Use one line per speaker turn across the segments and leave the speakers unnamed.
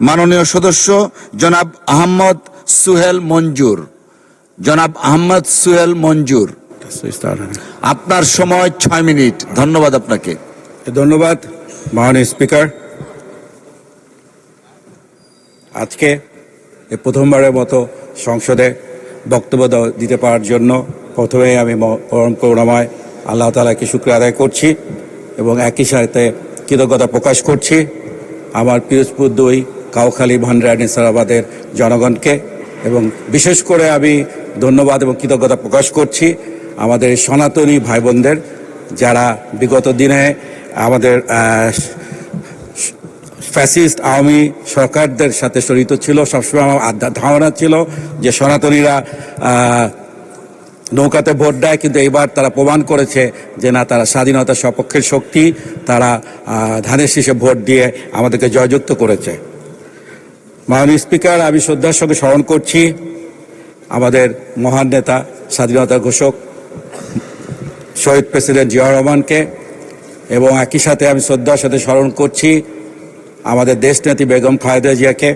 মাননীয় সদস্য জনাব আহমদ সুহেল মঞ্জুর। জনাব আহমদ সুহেল মঞ্জুর, আপনার সময় 6 মিনিট। ধন্যবাদ আপনাকে।
ধন্যবাদ মাননীয় স্পিকার। আজকে প্রথমবারের মতো সংসদে বক্তব্য দিতে পারার জন্য প্রথমেই আমি পরম করুণাময় আল্লাহ তাআলাকে শুকরিয়া আদায় করছি এবং একই সাথে কৃতজ্ঞতা প্রকাশ করছি আমার পিরোজপুর 2 কাউখালী ভান্ডারিয়া নেসারাবাদের জনগণকে, এবং বিশেষ করে আমি ধন্যবাদ এবং কৃতজ্ঞতা প্রকাশ করছি আমাদের সনাতনী ভাই বোনদের, যারা বিগত দিনে আমাদের ফ্যাসিস্ট আওয়ামী সরকারদের সাথে জড়িত ছিল। সবসময় আমার ধারণা ছিল যে সনাতনীরা নৌকাতে ভোট দেয়, কিন্তু এইবার তারা প্রমাণ করেছে যে না, তারা স্বাধীনতার সপক্ষের শক্তি। তারা ধানের শীষে ভোট দিয়ে আমাদেরকে জয়যুক্ত করেছে। মাননীয় স্পিকার, আমি শ্রদ্ধার সঙ্গে স্মরণ করছি আমাদের মহান নেতা, স্বাধীনতা ঘোষক শহীদ প্রেসিডেন্ট জিয়াউর রহমানকে, এবং একই সাথে আমি শ্রদ্ধার সাথে স্মরণ করছি আমাদের দেশনেত্রী বেগম খালেদা জিয়াকে।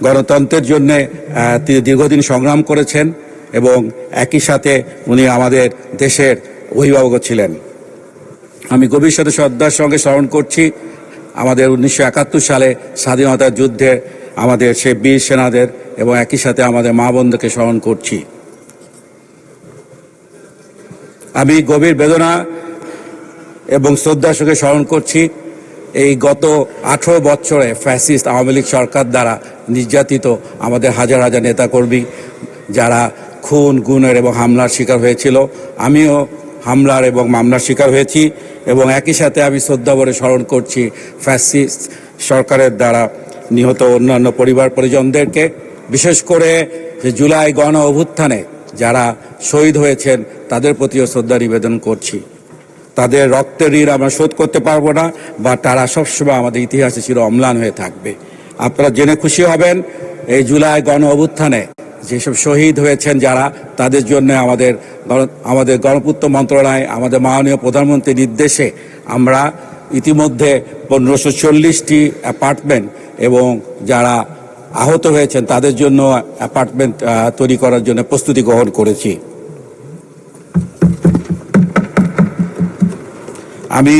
গণতন্ত্রের জন্য তিনি দীর্ঘদিন সংগ্রাম করেছেন এবং একই সাথে উনি আমাদের দেশের অভিভাবক ছিলেন। আমি গভীর সাথে শ্রদ্ধার সঙ্গে স্মরণ করছি আমাদের 1971 সালে স্বাধীনতা যুদ্ধে আমাদের সেই বীর সেনাদের, এবং একই সাথে আমাদের মা বোনদেরকে স্মরণ করছি। আমি গভীর বেদনা এবং শ্রদ্ধার সঙ্গে স্মরণ করছি এই গত 18 বছরে ফ্যাসিস্ট আওয়ামী লীগ সরকার দ্বারা নির্যাতিত আমাদের হাজার হাজার নেতাকর্মী, যারা খুন গুণের এবং হামলার শিকার হয়েছিল। আমিও হামলার এবং মামলার শিকার হয়েছি, এবং একই সাথে আমি শ্রদ্ধাভরে স্মরণ করছি ফ্যাসিস্ট সরকারের দ্বারা নিহত অন্যান্য পরিবার পরিজনদেরকে। বিশেষ করে যে জুলাই গণ অভ্যুত্থানে যারা শহীদ হয়েছেন তাদের প্রতিও শ্রদ্ধা নিবেদন করছি। তাদের রক্তের ঋণ আমরা শোধ করতে পারবো না, বা তারা সবসময় আমাদের ইতিহাসে চির অম্লান হয়ে থাকবে। আপনারা জেনে খুশি হবেন এই জুলাই গণ অভ্যুত্থানে যেসব শহীদ হয়েছেন যারা, তাদের জন্য আমাদের গণপূর্ত মন্ত্রণালয়, আমাদের মাননীয় প্রধানমন্ত্রীর নির্দেশে আমরা ইতিমধ্যে 1540টি অ্যাপার্টমেন্ট এবং যারা আহত হয়েছেন তাদের জন্য অ্যাপার্টমেন্ট তৈরি করার জন্য প্রস্তুতি গ্রহণ করেছি। আমি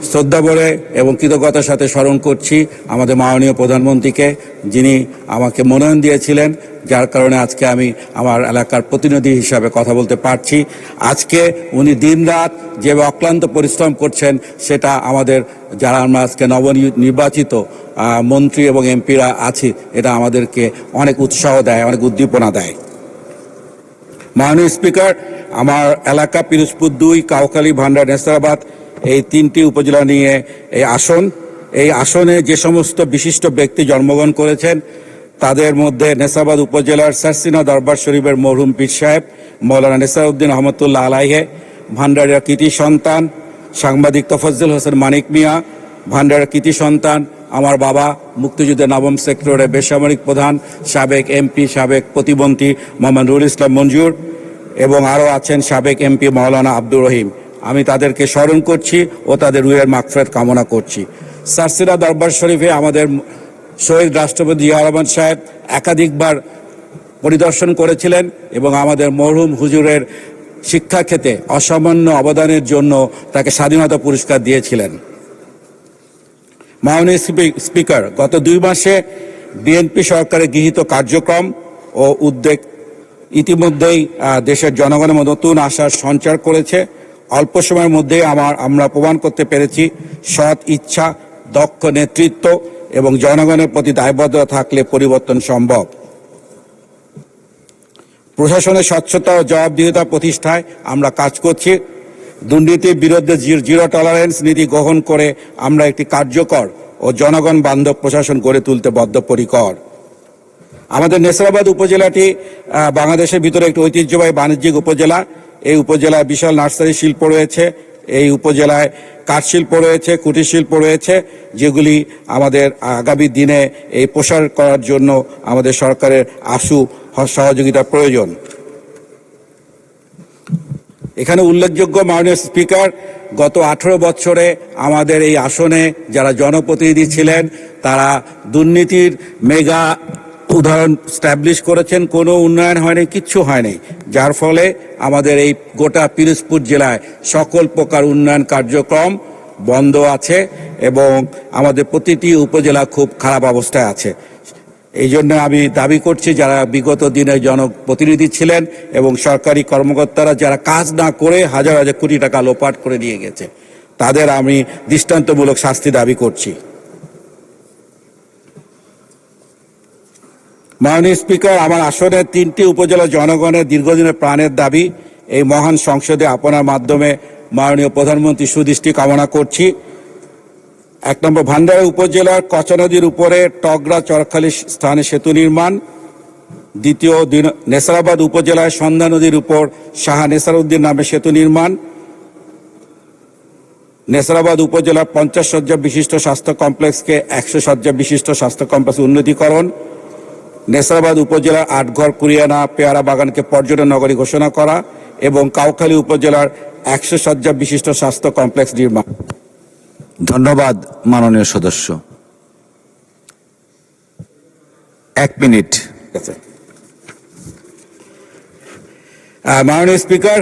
শ্রদ্ধাভরে এবং কৃতজ্ঞতার সাথে স্মরণ করছি আমাদের মাননীয় প্রধানমন্ত্রীকে, যিনি আমাকে মনোনয়ন দিয়েছিলেন, যার কারণে আজকে আমি আমার এলাকার প্রতিনিধি হিসাবে কথা বলতে পারছি। আজকে উনি দিনরাত যে অক্লান্ত পরিশ্রম করছেন, সেটা আমাদের যারা আমরা আজকে নবনির্বাচিত মন্ত্রী এবং এমপিরা আছি, এটা আমাদেরকে অনেক উৎসাহ দেয়, অনেক উদ্দীপনা দেয়। মাননীয় স্পিকার, আমার এলাকা পিরোজপুর 2, কাউখালী, ভান্ডারিয়া, নেসারাবাদ এই 3টি উপজেলা নিয়ে এই আসনে যে সমস্ত বিশিষ্ট ব্যক্তি জন্মগ্রহণ করেছেন, তাদের মধ্যে নেসারাবাদ উপজেলার সারসিনা দরবার শরীফের মরহুম পীর সাহেব মৌলানা নেসারউদ্দিন রহমতুল্লাহ আলাইহে, ভান্ডারিয়ার কৃতি সন্তান সাংবাদিক তফজ্জল হোসেন মানিক মিয়া, ভান্ডারিয়ার কৃতি সন্তান আমার বাবা মুক্তিযুদ্ধের 9ম সেক্টরের বেসামরিক প্রধান, সাবেক এমপি, সাবেক প্রতিমন্ত্রী মোহাম্মদ নুরুল ইসলাম মঞ্জুর, এবং আরও আছেন সাবেক এমপি মাওলানা আব্দুর রহিম। আমি তাদেরকে স্মরণ করছি ও তাদের রুহের মাগফিরাত কামনা করছি। সারসিনা দরবার শরীফে আমাদের শহীদ রাষ্ট্রপতি জিয়াউর রহমান সাহেব একাধিকবার পরিদর্শন করেছিলেন এবং আমাদের মরহুম হুজুরের শিক্ষা ক্ষেত্রে অসামান্য অবদানের জন্য তাকে স্বাধীনতা পুরস্কার দিয়েছিলেন। মাননীয় স্পিকার, গত 2 মাসে বিএনপি সরকারের গৃহীত কার্যক্রম ও উদ্যোগ ইতিমধ্যেই দেশের জনগণের নতুন আশার সঞ্চার করেছে। অল্প সময়ের মধ্যে আমরা প্রমাণ করতে পেরেছি সৎ ইচ্ছা, দক্ষ নেতৃত্ব এবং জনগণের প্রতি দায়বদ্ধতা থাকলে পরিবর্তন সম্ভব। প্রশাসনের স্বচ্ছতা ও জবাবদিহিতা প্রতিষ্ঠায় আমরা কাজ করছি। দুর্নীতির বিরুদ্ধে জিরো টলারেন্স নীতি গ্রহণ করে আমরা একটি কার্যকর ও জনগণ বান্ধব প্রশাসন গড়ে তুলতে বদ্ধপরিকর। আমাদের নেসারাবাদ উপজেলাটি বাংলাদেশের ভিতরে একটি ঐতিহ্যবাহী বাণিজ্যিক উপজেলা। এই উপজেলায় বিশাল নার্সারি শিল্প রয়েছে, এই উপজেলায় কাঠ শিল্প রয়েছে, কুটির শিল্প রয়েছে, যেগুলি আমাদের আগামী দিনে এই প্রসার করার জন্য আমাদের সরকারের আশু সহযোগিতা প্রয়োজন। এখানে উল্লেখযোগ্য মাননীয় স্পিকার, গত 18 বছরে আমাদের এই আসনে যারা জনপ্রতিনিধি ছিলেন তারা দুর্নীতির মেগা উদাহরণ স্ট্যাবলিশ করেছেন। কোনো উন্নয়ন হয়নি, কিচ্ছু হয়নি, যার ফলে আমাদের এই গোটা পিরোজপুর জেলায় সকল প্রকার উন্নয়ন কার্যক্রম বন্ধ আছে এবং আমাদের প্রতিটি উপজেলা খুব খারাপ অবস্থায় আছে। এই জন্য আমি দাবি করছি যারা বিগত দিনে জনপ্রতিনিধি ছিলেন এবং সরকারি কর্মকর্তারা যারা কাজ না করে হাজার হাজার কোটি টাকা লোপাট করে নিয়ে গেছে, তাদের আমি দৃষ্টান্তমূলক শাস্তি দাবি করছি। মাননীয় স্পিকার, আমার আসনের 3টি উপজেলা জনগণের দীর্ঘদিনের প্রাণের দাবি এই মহান সংসদে আপনার মাধ্যমে মাননীয় প্রধানমন্ত্রী সুদৃষ্টি কামনা করছি। 1 নম্বর, ভান্ডারী উপজেলার কচা নদীর উপরে টগরা চরখালি স্থানে সেতু নির্মাণ। 2য়, নেসারাবাদ উপজেলায় সন্ধ্যা নদীর উপর শাহ নেসারউদ্দিন নামে সেতু নির্মাণ। নেসারাবাদ উপজেলার 50 শয্যা বিশিষ্ট স্বাস্থ্য কমপ্লেক্সকে 100 শয্যা বিশিষ্ট স্বাস্থ্য কমপ্লেক্স উন্নতিকরণ। নেসারাবাদ উপজেলার 8 ঘর কুরিয়ানা পেয়ারা বাগানকে পর্যটন নগরী ঘোষণা করা এবং কাউখালী উপজেলার 100 শয্যা বিশিষ্ট স্বাস্থ্য কমপ্লেক্স নির্মাণ।
ধন্যবাদ মাননীয় সদস্য। 1 মিনিট।
মাননীয় স্পিকার,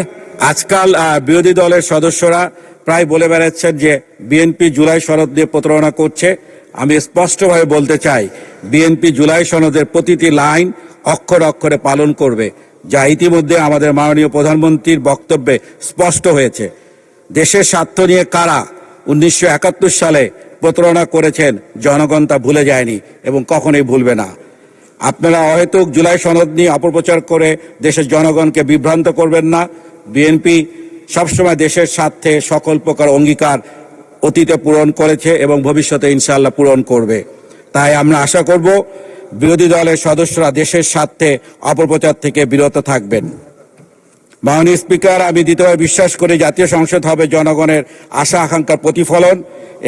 আজকাল বিরোধী দলের সদস্যরা প্রায় বলে বেড়াচ্ছেন যে বিএনপি জুলাই সনদ দিয়ে প্রতারণা করছে। আমি স্পষ্টভাবে বলতে চাই, বিএনপি জুলাই সনদের প্রতিটি লাইন অক্ষরে অক্ষরে পালন করবে, যা ইতিমধ্যে আমাদের মাননীয় প্রধানমন্ত্রীর বক্তব্যে স্পষ্ট হয়েছে। দেশের স্বার্থ নিয়ে কারা 1971 সালে প্রতারণা করেছেন জনগণ তা ভুলে যায়নি এবং কখনোই ভুলবে না। আপনারা অহেতুক জুলাই সনদ নিয়ে অপপ্রচার করে দেশের জনগণকে বিভ্রান্ত করবেন না। বিএনপি সবসময় দেশের স্বার্থে সকল প্রকার অঙ্গীকার অতীতে পূরণ করেছে এবং ভবিষ্যতে ইনশাআল্লাহ পূরণ করবে। তাই আমরা আশা করব বিরোধী দলের সদস্যরা দেশের স্বার্থে অপপ্রচার থেকে বিরত থাকবেন। মাননীয় স্পিকার, আমি দ্বিতীয়বার বিশ্বাস করি জাতীয় সংসদ হবে জনগণের আশা আকাঙ্ক্ষার প্রতিফলন।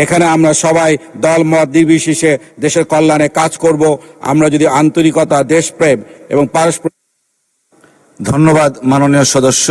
এখানে আমরা সবাই দল মত নির্বিশেষে দেশের কল্যাণে কাজ করব। আমরা যদি আন্তরিকতা, দেশপ্রেম এবং পারস্পরিক।
ধন্যবাদ মাননীয় সদস্য।